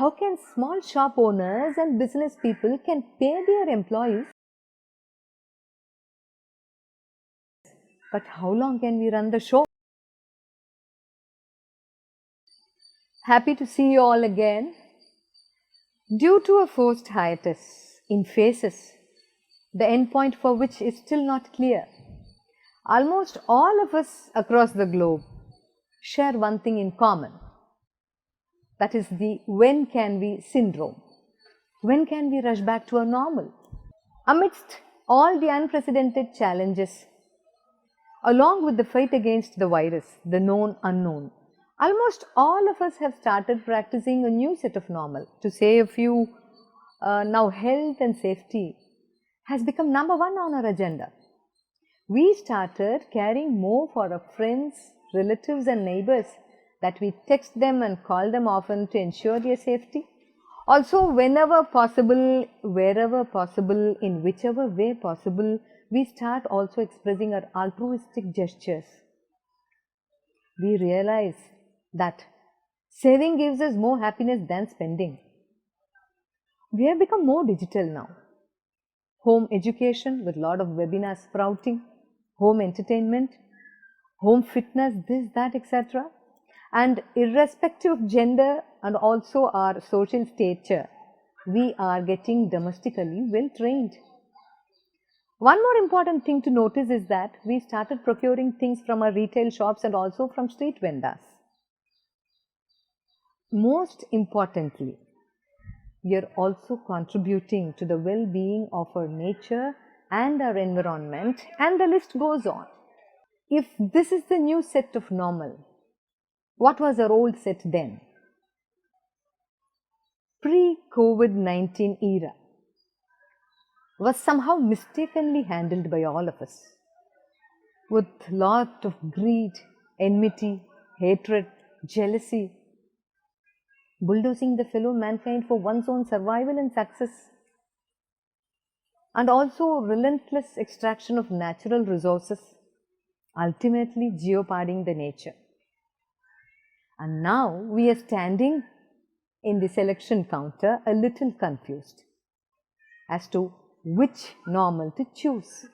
how can small shop owners and business people can pay their employees? But how long can we run the show? Happy to see you all again. Due to a forced hiatus in phases, the endpoint for which is still not clear, almost all of us across the globe share one thing in common. That is the when can we syndrome. When can we rush back to our normal? Amidst all the unprecedented challenges, along with the fight against the virus, the known unknown, almost all of us have started practicing a new set of normal. To say a few, now health and safety has become number one on our agenda. We started caring more for our friends, relatives and neighbors, that we text them and call them often to ensure their safety. Also, whenever possible, wherever possible, in whichever way possible, we start also expressing our altruistic gestures. We realize that saving gives us more happiness than spending. We have become more digital now. Home education with a lot of webinars sprouting, home entertainment, home fitness, this, that, etc. And irrespective of gender and also our social stature, we are getting domestically well trained. One more important thing to notice is that we started procuring things from our retail shops and also from street vendors. Most importantly, we are also contributing to the well-being of our nature and our environment, and the list goes on. If this is the new set of normal, what was our old set then? Pre-COVID-19 era was somehow mistakenly handled by all of us with lot of greed, enmity, hatred, jealousy, bulldozing the fellow mankind for one's own survival and success, and also relentless extraction of natural resources, ultimately jeopardizing the nature. And now we are standing in the selection counter a little confused as to which normal to choose,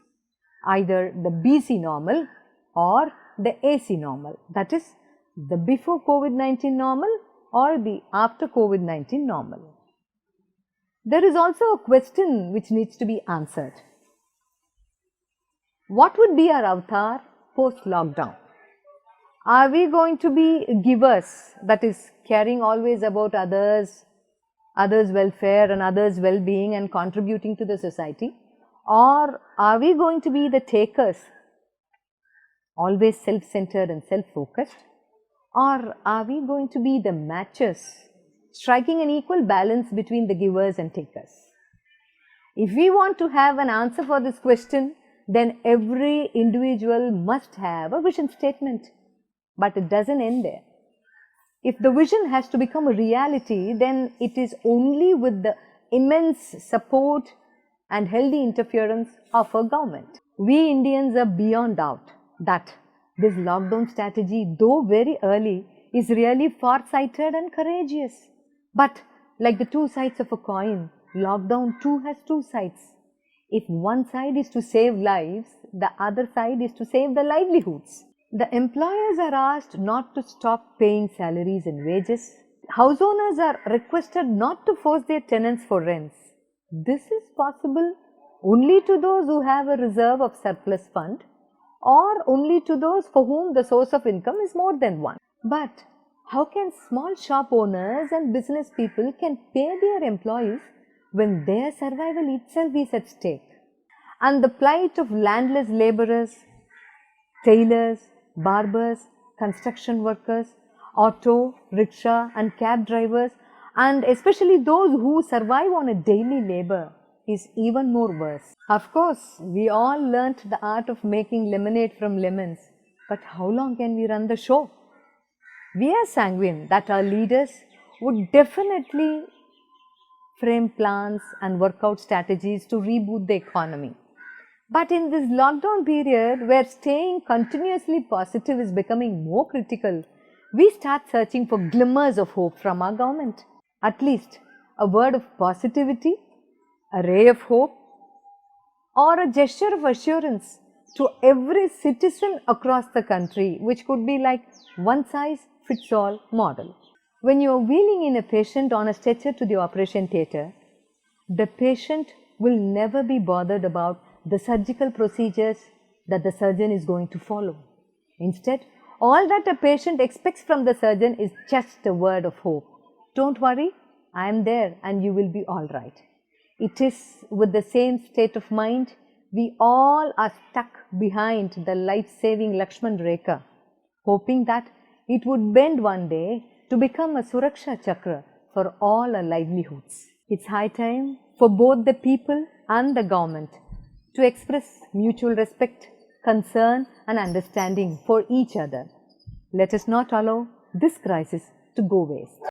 either the BC normal or the AC normal, that is the before COVID-19 normal or the after COVID-19 normal. There is also a question which needs to be answered. What would be our avatar post-lockdown? Are we going to be givers, that is caring always about others' welfare and others' well-being and contributing to the society? Or are we going to be the takers, always self-centered and self-focused? Or are we going to be the matchers, striking an equal balance between the givers and takers? If we want to have an answer for this question, then every individual must have a vision statement. But it doesn't end there. If the vision has to become a reality, then it is only with the immense support and healthy interference of our government. We Indians are beyond doubt that this lockdown strategy, though very early, is really far-sighted and courageous. But like the two sides of a coin, lockdown too has two sides. If one side is to save lives, the other side is to save the livelihoods. The employers are asked not to stop paying salaries and wages. House owners are requested not to force their tenants for rents. This is possible only to those who have a reserve of surplus fund, or only to those for whom the source of income is more than one. But how can small shop owners and business people can pay their employees when their survival itself is at stake? And the plight of landless laborers, tailors, barbers, construction workers, auto, rickshaw and cab drivers, and especially those who survive on a daily labor, is even more worse. Of course, we all learnt the art of making lemonade from lemons, but how long can we run the show? We are sanguine that our leaders would definitely frame plans and work out strategies to reboot the economy. But in this lockdown period, where staying continuously positive is becoming more critical, we start searching for glimmers of hope from our government. at least a word of positivity, a ray of hope, or a gesture of assurance to every citizen across the country, which could be like one size fits all model. When you are wheeling in a patient on a stretcher to the operation theatre, the patient will never be bothered about the surgical procedures that the surgeon is going to follow. Instead, all that a patient expects from the surgeon is just a word of hope. Don't worry, I am there and you will be all right. It is with the same state of mind we all are stuck behind the life-saving Lakshman Rekha, hoping that it would bend one day to become a Suraksha Chakra for all our livelihoods. It's high time for both the people and the government to express mutual respect, concern and understanding for each other. Let us not allow this crisis to go waste.